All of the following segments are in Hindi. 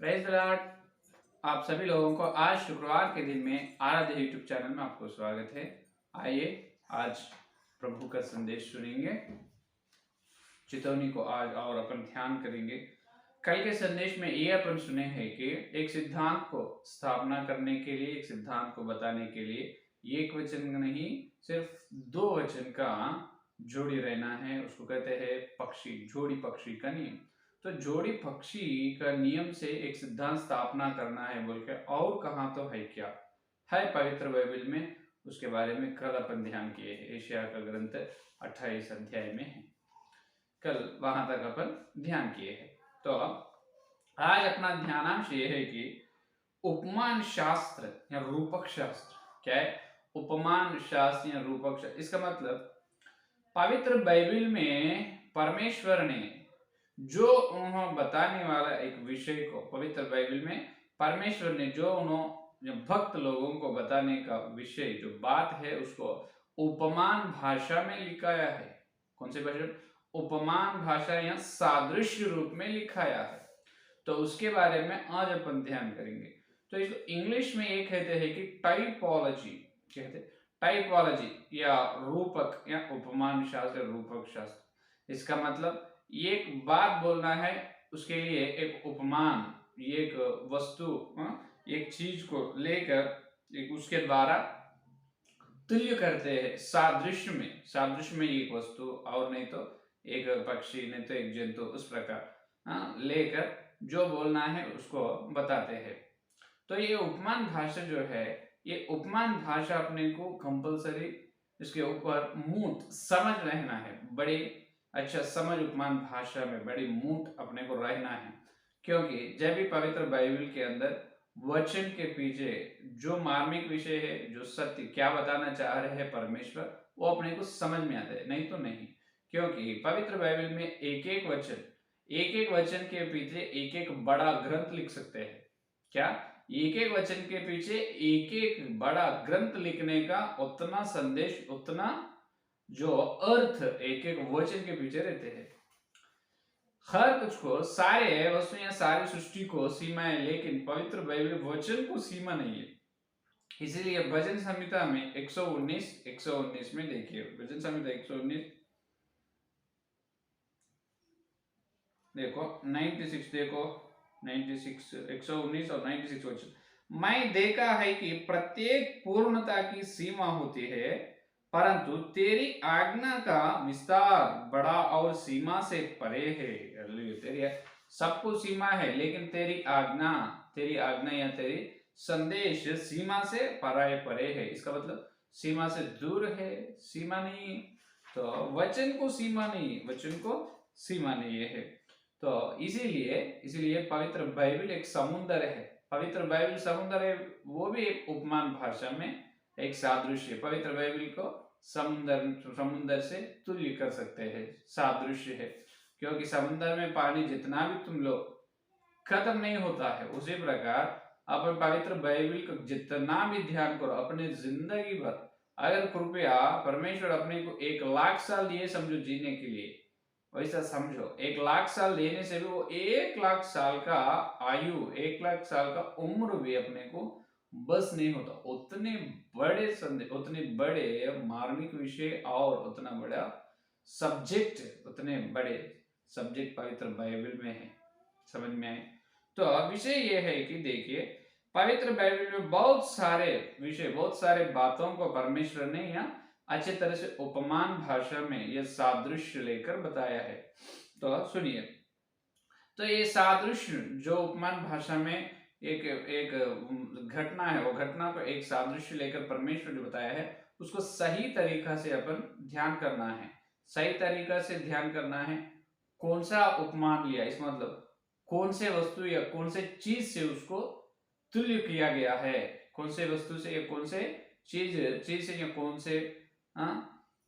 Praise the Lord. आप सभी लोगों को आज शुक्रवार के दिन में आराध्य यूट्यूब चैनल में आपको स्वागत है। आइए आज प्रभु का संदेश सुनेंगे। चितौनी को आज और अपन ध्यान करेंगे। कल के संदेश में ये अपन सुने हैं कि एक सिद्धांत को स्थापना करने के लिए, एक सिद्धांत को बताने के लिए एक वचन नहीं सिर्फ दो वचन का जोड़ी रहना है। उसको कहते हैं पक्षी, जोड़ी पक्षी का नियम। तो जोड़ी पक्षी का नियम से एक सिद्धांत स्थापना करना है बोल के और कहाँ तो है क्या है पवित्र बाइबल में, उसके बारे में कल अपन ध्यान किए हैं। एशिया का ग्रंथ 28 अध्याय में है, कल वहां तक अपन ध्यान किए हैं। तो आज अपना ध्यानांश ये है कि उपमान शास्त्र या रूपक शास्त्र क्या है। उपमान शास्त्र या रूपक शास्त्र, इसका मतलब पवित्र बाइबल में परमेश्वर ने जो उन्होंने बताने वाला एक विषय को, पवित्र बाइबल में परमेश्वर ने जो उन्होंने भक्त लोगों को बताने का विषय, जो बात है, उसको उपमान भाषा में लिखाया है। कौन सी भाषा? उपमान भाषा या सादृश्य रूप में लिखाया है। तो उसके बारे में आज अपन ध्यान करेंगे। तो इसको इंग्लिश में ये कहते हैं कि टाइपोलॉजी कहते हैं, टाइपोलॉजी या रूपक या उपमान शास्त्र, रूपक शास्त्र। इसका मतलब एक बात बोलना है, उसके लिए एक उपमान, एक वस्तु, एक चीज को लेकर एक उसके द्वारा तुल्य करते हैं सादृश्य में। सादृश्य में एक वस्तु और नहीं तो एक पक्षी, नहीं तो एक जंतु, उस प्रकार लेकर जो बोलना है उसको बताते हैं। तो ये उपमान भाषा जो है, ये उपमान भाषा अपने को कंपलसरी इसके ऊपर मूट समझ रहना है। बड़ी अच्छा समझ उपमान भाषा में बड़ी मूट अपने को रहना है, क्योंकि जब भी पवित्र बाइबल के अंदर वचन के पीछे जो मार्मिक विषय है, जो सत्य क्या बताना चाह रहे हैं परमेश्वर, वो अपने को समझ में आता है, नहीं तो नहीं। क्योंकि पवित्र बाइबल में एक एक वचन के पीछे एक एक बड़ा ग्रंथ लिख सकते हैं। क्या? एक एक वचन के पीछे एक एक बड़ा ग्रंथ लिखने का उतना संदेश, उतना जो अर्थ एक एक वचन के पीछे रहते हैं। हर कुछ को, सारे वस्तु या सारी सृष्टि को सीमा है, लेकिन पवित्र बाइबल वचन को सीमा नहीं है। इसीलिए भजन संहिता में 119 में देखिए, भजन संहिता 119 देखो, 96 देखो, 96 119 और 96 वचन। मैं देखा है कि प्रत्येक पूर्णता की सीमा होती है, परंतु तेरी आज्ञा का विस्तार बड़ा और सीमा से परे है। तेरी सब कुछ सीमा है, लेकिन तेरी आज्ञा या तेरी संदेश सीमा से परे है। इसका मतलब सीमा से दूर है, सीमा नहीं। तो वचन को सीमा नहीं, वचन को सीमा नहीं है। तो इसीलिए पवित्र बाइबल एक समुद्र है। पवित्र बाइबल समुद्र है, वो भी एक उपमान भाषा में एक सादृश्य। पवित्र बाइबल को समुद्र से तुल्य कर सकते हैं, सादृश्य है। क्योंकि समुद्र में पानी जितना भी तुम लो खत्म नहीं होता है, उसी प्रकार अपन पवित्र बाइबल को जितना भी ध्यान करो अपने जिंदगी भर, अगर कृपया परमेश्वर अपने को 1,00,000 साल दिए समझो जीने के लिए, वैसा समझो 1,00,000 साल देने से भी वो 1,00,000 साल का आयु, 1,00,000 साल का उम्र भी अपने को बस नहीं होता। उतने बड़े संदेश, उतने बड़े मार्मिक विषय और उतना बड़ा सब्जेक्ट, उतने बड़े सब्जेक्ट पवित्र बाइबल में है। समझ में आए? तो विषय ये है कि देखिए, पवित्र बाइबल में बहुत सारे विषय, बहुत सारे बातों को परमेश्वर ने यहाँ अच्छे तरह से उपमान भाषा में यह सादृश्य लेकर बताया है। तो सुनिए, तो ये सादृश्य जो उपमान भाषा में एक घटना है, वो घटना को एक सादृश्य लेकर परमेश्वर जो बताया है, उसको सही तरीका से अपन ध्यान करना है। सही तरीका से ध्यान करना है। कौन सा उपमान लिया, इस मतलब कौन से वस्तु या कौन से चीज से उसको तुल्य किया गया है, कौन से वस्तु से या कौन से चीज से या कौन से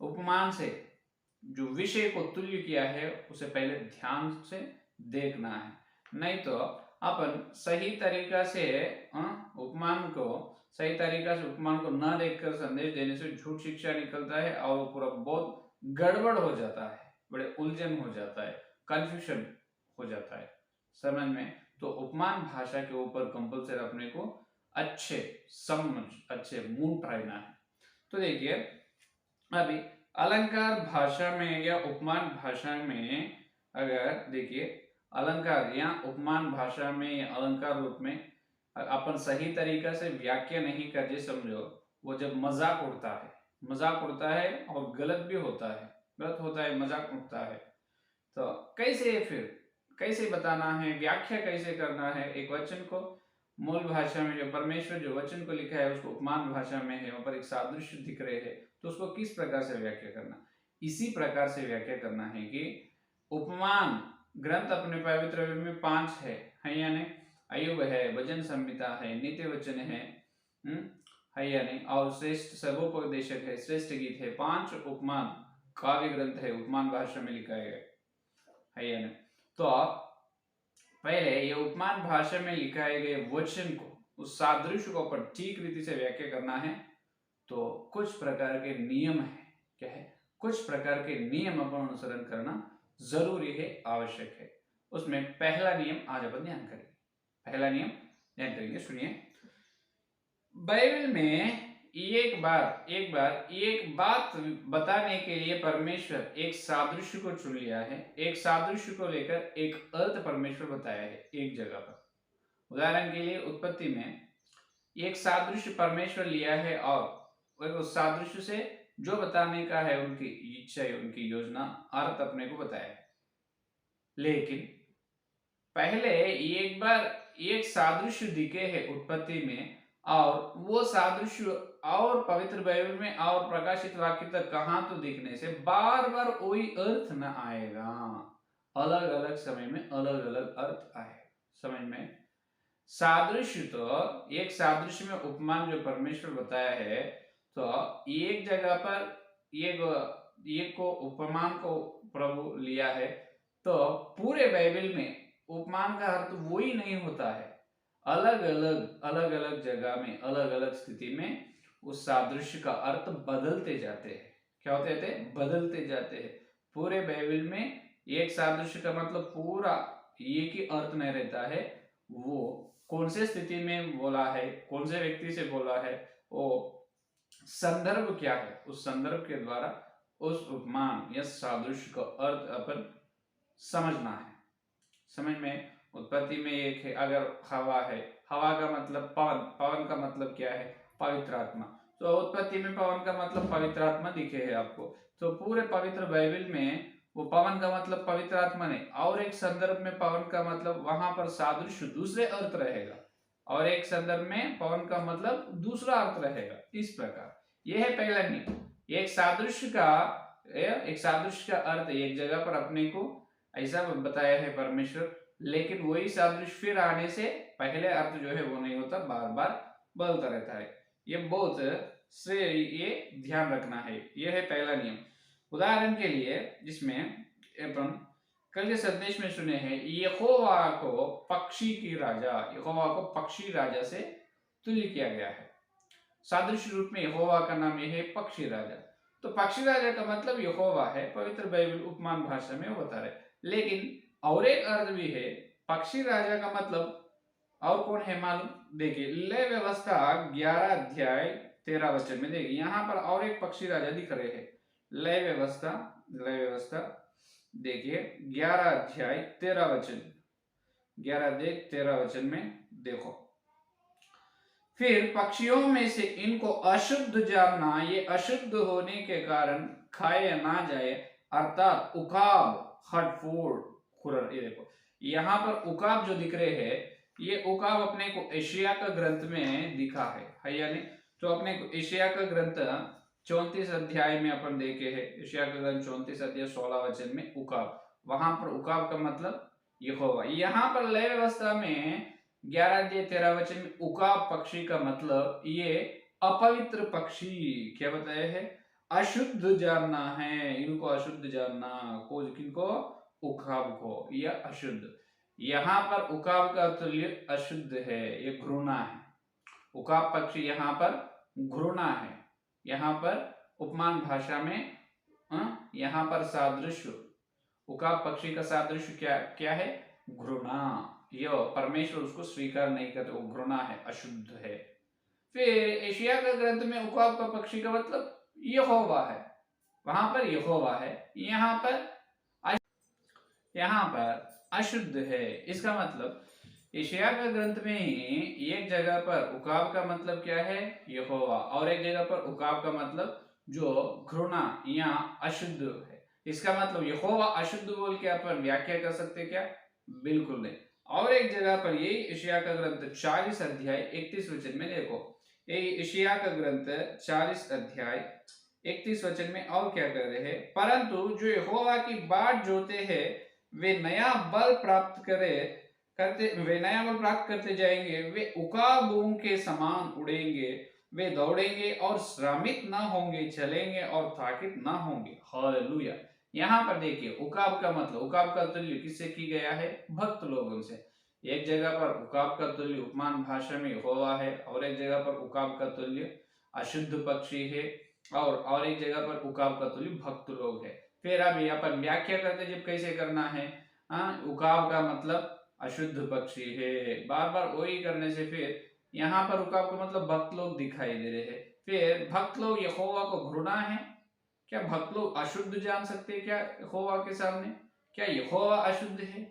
उपमान से जो विषय को तुल्य किया है, उसे पहले ध्यान से देखना है। नहीं तो अपन सही तरीका से उपमान को न देखकर संदेश देने से झूठ शिक्षा निकलता है और वो पूरा बहुत गड़बड़ हो जाता है, बड़े उलझन हो जाता है, कंफ्यूजन हो जाता है। समझ में? तो उपमान भाषा के ऊपर कंपल्सरी अपने को अच्छे मूड रहना है। तो देखिए अभी अलंकार भाषा में या उपमान भाषा में, अगर देखिए अलंकार या उपमान भाषा में या अलंकार रूप में अपन सही तरीका से व्याख्या नहीं करके समझो, वो जब मजाक उड़ता है और गलत भी होता है, मजाक उड़ता है, तो कैसे बताना है, व्याख्या कैसे करना है। एक वचन को मूल भाषा में जो परमेश्वर जो वचन को लिखा है उसको उपमान भाषा में है, वहां पर एक सादृश्य दिख रहे हैं, तो उसको किस प्रकार से व्याख्या करना, इसी प्रकार से व्याख्या करना है कि उपमान ग्रंथ अपने पवित्र वेद में 5 है या नहीं, अयुब है, वचन संहिता है, नित्य वचन है या नहीं, और श्रेष्ठ सर्वोपदेशक है, श्रेष्ठ गीत है, 5 उपमान काव्य ग्रंथ है, उपमान भाषा में लिखा है या नहीं। तो आप पहले ये उपमान भाषा में लिखाए गए वचन को, उस सादृश्य को पर ठीक रीति से व्याख्या करना है, तो कुछ प्रकार के नियम है, क्या है, कुछ प्रकार के नियम अपन अनुसरण करना जरूरी है, आवश्यक है। उसमें पहला नियम आज अपन ध्यान करेंगे। पहला नियम ध्यान करेंगे, सुनिए। बाइबल में एक बात बताने के लिए परमेश्वर एक सादृश्य को चुन लिया है, एक सादृश्य को लेकर एक अर्थ परमेश्वर बताया है एक जगह पर। उदाहरण के लिए उत्पत्ति में एक सादृश्य परमेश्वर लिया है और उस सादृश्य से जो बताने का है, उनकी इच्छा, उनकी योजना, अर्थ अपने को बताया है। लेकिन पहले एक सादृश्य दिखे है उत्पत्ति में, और वो सादृश्य और पवित्र बाइबल में और प्रकाशित वाक्य तक कहां तो दिखने से बार बार वही अर्थ न आएगा, अलग अलग समय में अलग अलग अर्थ आए। समझ में? सादृश्य तो एक सादृश्य में उपमान जो परमेश्वर बताया है, तो एक जगह पर एक को उपमान को प्रभु लिया है, तो पूरे बाइबल में उपमान का अर्थ वही नहीं होता है, अलग अलग जगह में अलग अलग स्थिति में उस सादृश्य का अर्थ बदलते जाते हैं। क्या होते थे? बदलते जाते हैं। पूरे बाइबल में एक सादृश्य का मतलब पूरा एक ही अर्थ नहीं रहता है, वो कौन से स्थिति में बोला है, कौन से व्यक्ति से बोला है, वो संदर्भ क्या है, उस संदर्भ के द्वारा उस उपमान या सादृश्य का अर्थ अपन समझना है। समझ में? उत्पत्ति में एक है, अगर हवा है, हवा का मतलब पवन, पवन का मतलब क्या है? पवित्र आत्मा। तो उत्पत्ति में पवन का मतलब पवित्र आत्मा दिखे है आपको, तो पूरे पवित्र बाइबल में वो पवन का मतलब पवित्र आत्मा नहीं, और एक संदर्भ में पवन का मतलब वहां पर सादृश्य दूसरे अर्थ रहेगा, और एक संदर्भ में पवन का मतलब दूसरा अर्थ रहेगा। इस प्रकार यह है पहला नियम। एक सादृश्य का अर्थ एक जगह पर अपने को ऐसा बताया है परमेश्वर, लेकिन वही सादृश्य फिर आने से पहले अर्थ जो है वो नहीं होता, बार बार बदलता रहता है। ये बहुत से ये ध्यान रखना है, ये है पहला नियम। उदाहरण के लिए जिसमें अपन कल के संदेश में सुने हैं, यहोवा को पक्षी राजा से तुल्य किया गया है। सादृश्य रूप में यहोवा का नाम यह है पक्षी राजा। तो पक्षी राजा का मतलब यहोवा है, पवित्र बाइबल उपमान भाषा में बता रहे। लेकिन और एक अर्थ भी है, पक्षी राजा का मतलब और कौन है मालूम? देखिए लय व्यवस्था 11 अध्याय 13 वचन में देखिए, यहाँ पर और एक पक्षी राजा दिख रहे हैं। लय व्यवस्था देखिए 11 अध्याय 13 वचन, 11 वचन में देखो, फिर पक्षियों में से इनको अशुद्ध जानना, ये अशुद्ध होने के कारण खाया ना जाए, अर्थात उकाब, हटफोड़, खुरर। ये देखो यहाँ पर उकाब जो दिख रहे हैं, ये उकाब अपने को एशिया का ग्रंथ में दिखा है या नहीं? तो अपने को एशिया का ग्रंथ 34 अध्याय में अपन देखे हैं, एशिया का ग्रंथ 34 अध्याय 16 वचन में उकाब, वहां पर उकाब का मतलब यहोवा। यहाँ पर लय व्यवस्था में 11 अध्याय 13 वचन में उकाब पक्षी का मतलब ये अपवित्र पक्षी, क्या बताया है? अशुद्ध जानना है, इनको अशुद्ध जानना, किनको? उकाब को, या अशुद्ध। यहाँ पर उकाब का तुल्य अशुद्ध है, ये घृणा है। उकाब पक्षी यहाँ पर घृणा है। यहाँ पर उपमान भाषा में यहाँ पर सादृश्य, उकाब पक्षी का सादृश्य क्या है? घृणा। ये परमेश्वर उसको स्वीकार नहीं करते, वो घृणा है, अशुद्ध है। फिर एशिया का ग्रंथ में उकाब का पक्षी का मतलब यहोवा है, वहां पर यहोवा है, यहाँ पर अशुद्ध है। इसका मतलब एशिया का ग्रंथ में ही एक जगह पर उकाब का मतलब क्या है, यहोवा, और एक जगह पर उकाब का मतलब जो घृणा या अशुद्ध है। इसका मतलब यहोवा अशुद्ध बोल के अपन व्याख्या कर सकते क्या, बिल्कुल नहीं। और एक जगह पर यही एशिया का ग्रंथ 40 अध्याय 31 वचन में देखो, ये एशिया का ग्रंथ 40 अध्याय 31 वचन में और क्या कर रहे हैं, परंतु जो यहोवा की बाट जोते हैं वे नया बल प्राप्त करते जाएंगे, वे उकाबों के समान उड़ेंगे, वे दौड़ेंगे और श्रमित न होंगे, चलेंगे और थाकित न होंगे। हालेलुया। यहाँ पर देखिए उकाब का मतलब, उकाब का तुल्य किससे की गया है, भक्त लोगों से। एक जगह पर उकाब का तुल्य उपमान भाषा में यहोवा है, और एक जगह पर उकाब का तुल्य अशुद्ध पक्षी है, और एक जगह पर उकाब का तुल्य भक्त लोग है। फिर अब यहाँ पर व्याख्या करते जब कैसे करना है, उकाब का मतलब अशुद्ध पक्षी है, बार बार वही करने से फिर यहाँ पर उकाब का मतलब भक्त लोग दिखाई दे रहे हैं। फिर भक्त लोग यहोवा को घृणा है, क्या भक्त लोग अशुद्ध जान सकते हैं क्या यहोवा के सामने, क्या यहोवा अशुद्ध है,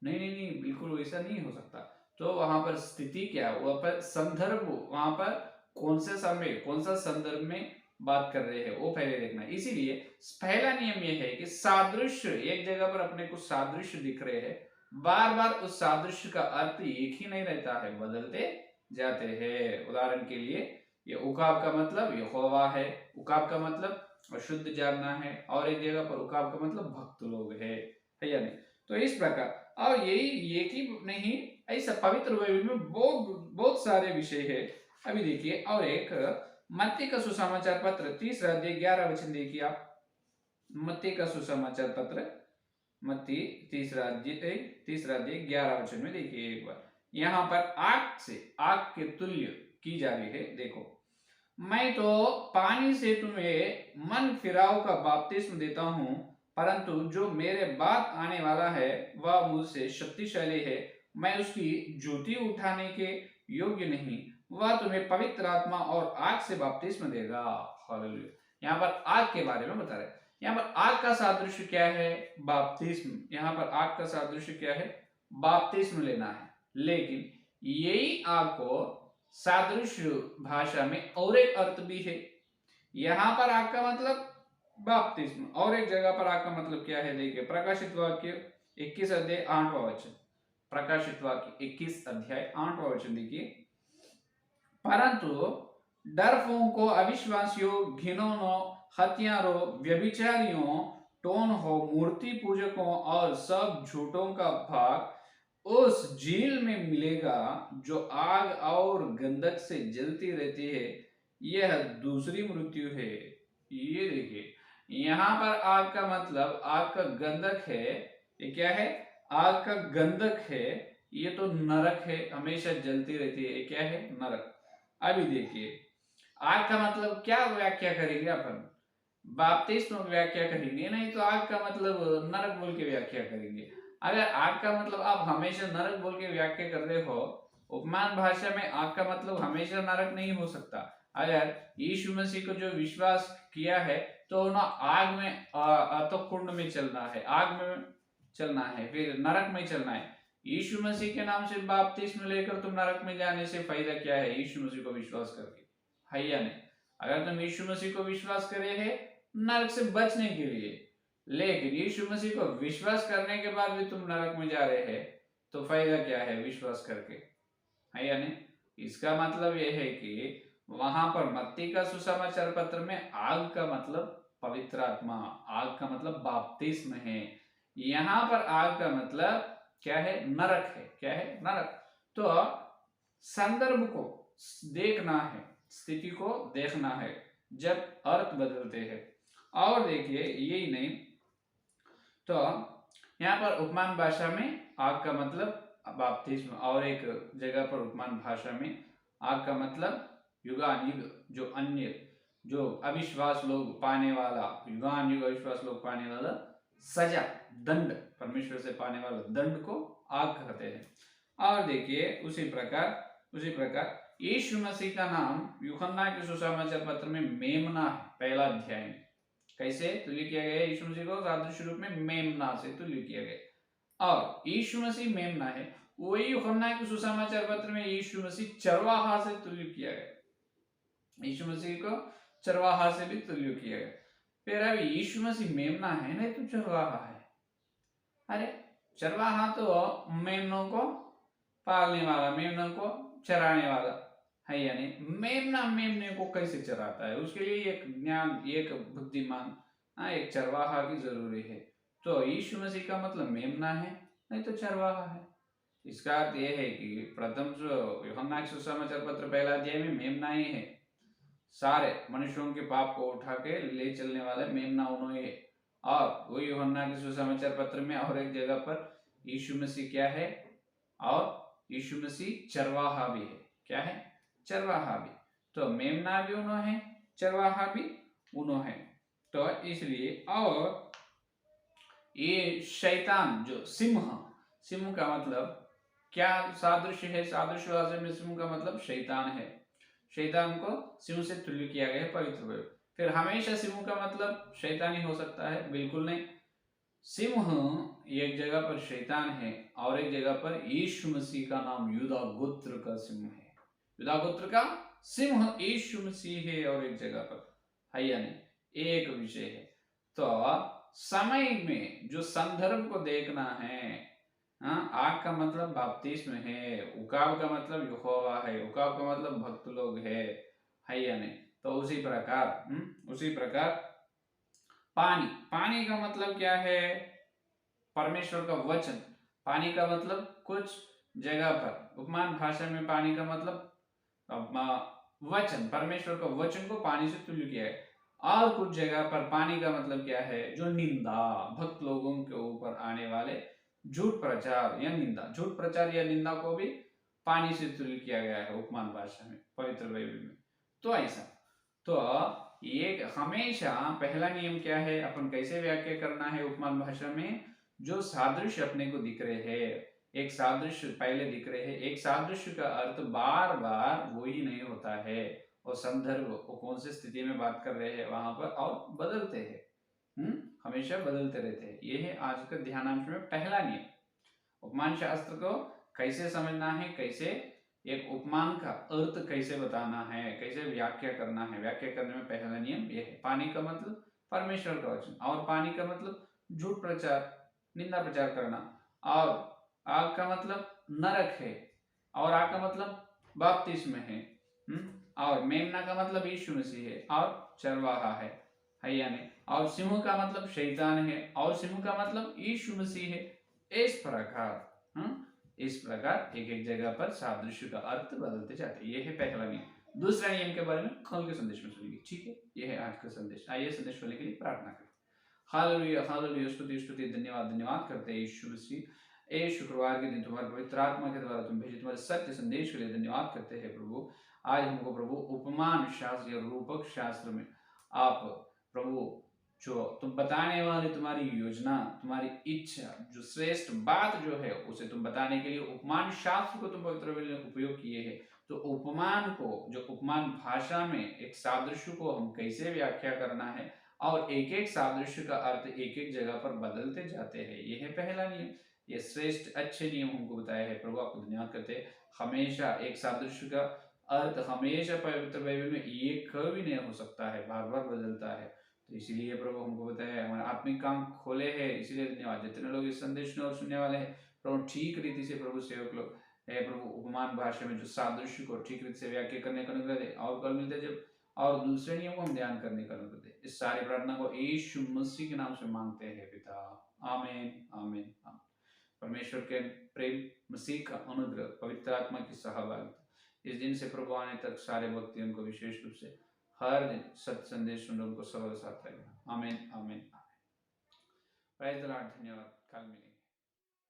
नहीं नहीं नहीं, बिल्कुल वैसा नहीं हो सकता। तो वहां पर स्थिति क्या, वहां पर संदर्भ, वहां पर कौन से समय कौन सा संदर्भ में बात कर रहे हैं वो पहले देखना। इसीलिए पहला नियम यह है कि सादृश्य, एक जगह पर अपने को सादृश्य दिख रहे हैं, बार बार उस सादृश्य का अर्थ एक ही नहीं रहता है, बदलते जाते हैं। उदाहरण के लिए ये उकाब का मतलब यहोवा है, उकाब का मतलब अशुद्ध जानना है, और एक जगह पर उकाब का मतलब भक्त लोग है या नहीं। तो इस प्रकार, और यही एक ही नहीं, ऐसा पवित्र बाइबल में बहुत बहुत सारे विषय है। अभी देखिए और एक मत्ती का सुसमाचार पत्र 3 अध्याय 11 वचन देखिए आप। मत्ती का सुसमाचार पत्र मत्ती 3 अध्याय 11 वचन में देखिए एक बार, यहाँ पर आग के तुल्य की जा रही है। देखो, मैं तो पानी से तुम्हें मन फिराव का बपतिस्मा देता हूँ, परंतु जो मेरे बाद आने वाला है वह मुझसे शक्तिशाली है, मैं उसकी जूती उठाने के योग्य नहीं, वह तुम्हें पवित्र आत्मा और आग से बपतिस्मा देगा। हालेलुया। यहाँ पर आग के बारे में बता रहे, यहाँ पर आग का सादृश्य क्या है, बपतिस्म। यहाँ पर आग का सादृश्य क्या है, बपतिस्म लेना है। लेकिन यही आग को सादृश्य भाषा में और एक अर्थ भी है। यहाँ पर आग का मतलब बपतिस्म, और एक जगह पर आग का मतलब क्या है, देखिए प्रकाशित वाक्य 21 अध्याय 8वां वचन, प्रकाशित वाक्य 21 अध्याय 8वां वचन देखिए, परंतु डरपोकों, अविश्वासियों, घिनौनों, हत्यारों, व्यभिचारियों, टोनहों, मूर्ति पूजकों और सब झूठों का भाग उस झील में मिलेगा जो आग और गंधक से जलती रहती है, यह दूसरी मृत्यु है। ये देखिए, यहाँ पर आग का मतलब आग का गंधक है। ये क्या है, आग का गंधक है, ये तो नरक है, हमेशा जलती रहती है, ये क्या है, नरक। अभी देखिए आग का मतलब क्या व्याख्या करेंगे अपन, बपतिस्मा व्याख्या करेंगे, नहीं तो आग का मतलब नरक बोल के व्याख्या करेंगे। अगर आग का मतलब आप हमेशा नरक बोल के व्याख्या कर रहे हो, उपमान भाषा में आग का मतलब हमेशा नरक नहीं हो सकता। अगर यीशु मसीह को जो विश्वास किया है तो ना आग में तो कुंड में चलना है, आग में चलना है, फिर नरक में चलना है। यीशु मसीह के नाम से बपतिस्मा लेकर तुम नरक में जाने से फायदा क्या है, यीशु मसीह को विश्वास करके, है या नहीं। अगर तुम यीशु मसीह को विश्वास करे है नरक से बचने के लिए, लेकिन यीशु मसीह को विश्वास करने के बाद भी तुम नरक में जा रहे हैं, तो फायदा क्या है विश्वास करके, है या नहीं। इसका मतलब यह है कि वहां पर मत्ती का सुसमाचार पत्र में आग का मतलब पवित्र आत्मा, आग का मतलब बपतिस्मा है। यहाँ पर आग का मतलब क्या है, नरक है। क्या है, नरक। तो संदर्भ को देखना है, स्थिति को देखना है जब अर्थ बदलते हैं। और देखिए यही नहीं, तो यहाँ पर उपमान भाषा में आग का मतलब बपतिस्मा, और एक जगह पर उपमान भाषा में आग का मतलब युगान युग, जो अन्य जो अविश्वास लोग पाने वाला, युगान युग अविश्वास लोग पाने वाला सजा, दंड, परमेश्वर से पाने वाला दंड को आग कहते हैं। और देखिए उसी प्रकार यीशु मसीह का नाम यूहन्ना के सुसमाचार पत्र में मेमना है, पहला अध्याय में कैसे तुल्य किया गया? यीशु मसीह को सादृश्य रूप में मेमना से तुल्य किया गया। और यीशु मसीह मेमना है, वही यूहन्ना के सुसमाचार पत्र में यीशु मसीह चरवाहा से तुल्य किया गया। यीशु मसीह को चरवाहा से भी तुल्य किया गया। फिर अब यीशु मसीह मेमना है नहीं तो चरवाहा है। अरे चरवाहा तो मेमनों को पालने वाला, मेमनों को चराने वाला है, यानी मेमना मेमने को कैसे चराता है? उसके लिए एक ज्ञान, एक बुद्धिमान, एक चरवाहा की जरूरी है। तो यीशु मसीह का मतलब मेमना है नहीं तो चरवाहा है। इसका अर्थ यह है कि प्रथम जो यूहन्ना के सुसमाचार पत्र पहला अध्याय में मेमना ही है, सारे मनुष्यों के पाप को उठा के ले चलने वाले मेमना उन्होंने है। और वही यूहन्ना के सुसमाचार पत्र में और एक जगह पर यीशु मसीह क्या है? और यीशु मसीह चरवाहा भी है। क्या है? चरवाहा भी। तो मेमना भी उन्होंने है, चरवाहा भी उन्होंने है। तो इसलिए, और ये शैतान जो सिंह का मतलब क्या सादृश्य है? सादृश्य भाषा में सिंह का मतलब शैतान है। शैतान को सिंह से तुल्य किया गया है पवित्र बाइबल। फिर हमेशा सिंह का मतलब शैतान ही हो सकता है? बिल्कुल नहीं। सिंह एक जगह पर शैतान है और एक जगह पर यीशु मसीह का नाम यूदा गोत्र का सिंह है। यूदा गोत्र का सिंह यीशु मसीह है और एक जगह पर है, यानी एक विषय है। तो समय में जो संदर्भ को देखना है, आग का मतलब बपतिस्म है, उकाब का मतलब यहोवा है, उकाब का मतलब भक्त लोग है या नहीं? तो उसी प्रकार पानी का मतलब क्या है? परमेश्वर का वचन। पानी का मतलब कुछ जगह पर उपमान भाषा में पानी का मतलब वचन, परमेश्वर का वचन को पानी से तुल्य किया है। और कुछ जगह पर पानी का मतलब क्या है? जो निंदा, भक्त लोगों के ऊपर आने वाले झूठ प्रचार या निंदा, झूठ प्रचार या निंदा को भी पानी से तुल्य किया गया है उपमान भाषा में, पवित्र बाइबल में। तो ऐसा, तो एक हमेशा पहला नियम क्या है? अपन कैसे व्याख्या करना है उपमान भाषा में? जो सादृश्य अपने को दिख रहे हैं, एक सादृश्य पहले दिख रहे हैं, एक सादृश्य का अर्थ बार बार वही नहीं होता है, और संदर्भ वो कौन सी स्थिति में बात कर रहे हैं वहां पर और बदलते हैं, हमेशा बदलते रहते हैं। ये है आज का ध्यानांश में पहला नियम। उपमान शास्त्र को कैसे समझना है, कैसे एक उपमान का अर्थ कैसे बताना है, कैसे व्याख्या करना है। व्याख्या करने में पहला नियम यह है। पानी का मतलब परमेश्वर का वचन, और पानी का मतलब झूठ प्रचार, निंदा प्रचार करना। और आग का मतलब नरक है, और आग का मतलब बपतिस्म है। और मेमना का मतलब यीशु मसीह है, और चरवाहा है या नहीं? और सिंह का मतलब शैतान है, और सिंह का मतलब यीशु मसीह है। इस प्रकार एक एक जगह पर सादृश्य का अर्थ बदलते जाते हैं। ये है पहला नियम। दूसरा नियम के बारे में कल के संदेश में सुनेंगे। ठीक है, ये है आज का संदेश। आइए संदेश सुनने के लिए प्रार्थना करें। हालेलुया, हालेलुया, स्तुति स्तुति, धन्यवाद धन्यवाद करते हैं यीशु मसीह। ए शुक्रवार के दिन तुम्हारे पवित्र आत्मा के द्वारा तुम भेजे तुम्हारे सत्य संदेश के लिए धन्यवाद करते हैं प्रभु। आज हमको प्रभु उपमान शास्त्र या रूपक शास्त्र में आप प्रभु जो तुम बताने वाले तुम्हारी योजना, तुम्हारी इच्छा, जो श्रेष्ठ बात जो है उसे तुम बताने के लिए उपमान शास्त्र को तुम पवित्र में उपयोग किए हैं। तो उपमान को, जो उपमान भाषा में एक सादृश्य को हम कैसे व्याख्या करना है, और एक एक सादृश्य का अर्थ एक एक जगह पर बदलते जाते हैं। यह है पहला नियम। ये श्रेष्ठ अच्छे नियम हमको बताया है प्रभु, आपको धन्यवाद करते हैं। हमेशा एक सादृश्य का अर्थ हमेशा पवित्र बाइबल में एक कभी नहीं हो सकता है, बार बार बदलता है। तो इसीलिए प्रभु हमको बताया, हमारे आत्मिक काम खोले हैं, इसीलिए धन्यवाद। जितने लोग इस संदेश में और सुनने वाले हैं प्रभु, ठीक रीति से प्रभु सेवक लोग है प्रभु उपमान भाषा में जो सादृश्य को ठीक रीति से व्याख्या करने का अनुग्रह दे। और कल मिलते जब और दूसरे नियम को हम ध्यान करने का अनुग्रह दे। इस सारी प्रार्थना को यीशु मसीह के नाम से मांगते हैं पिता, आमीन आमीन आमीन। परमेश्वर के प्रेम, मसीह का अनुग्रह, पवित्र आत्मा की सहभागिता इस दिन से प्रभु आने तक सारे भक्तियों को विशेष रूप से हर दिन सत्य संदेश सुनने को सबके साथ रहेगा। आमीन आमीन आमीन। प्रेज द लॉर्ड, धन्यवाद। कल मिलेंगे।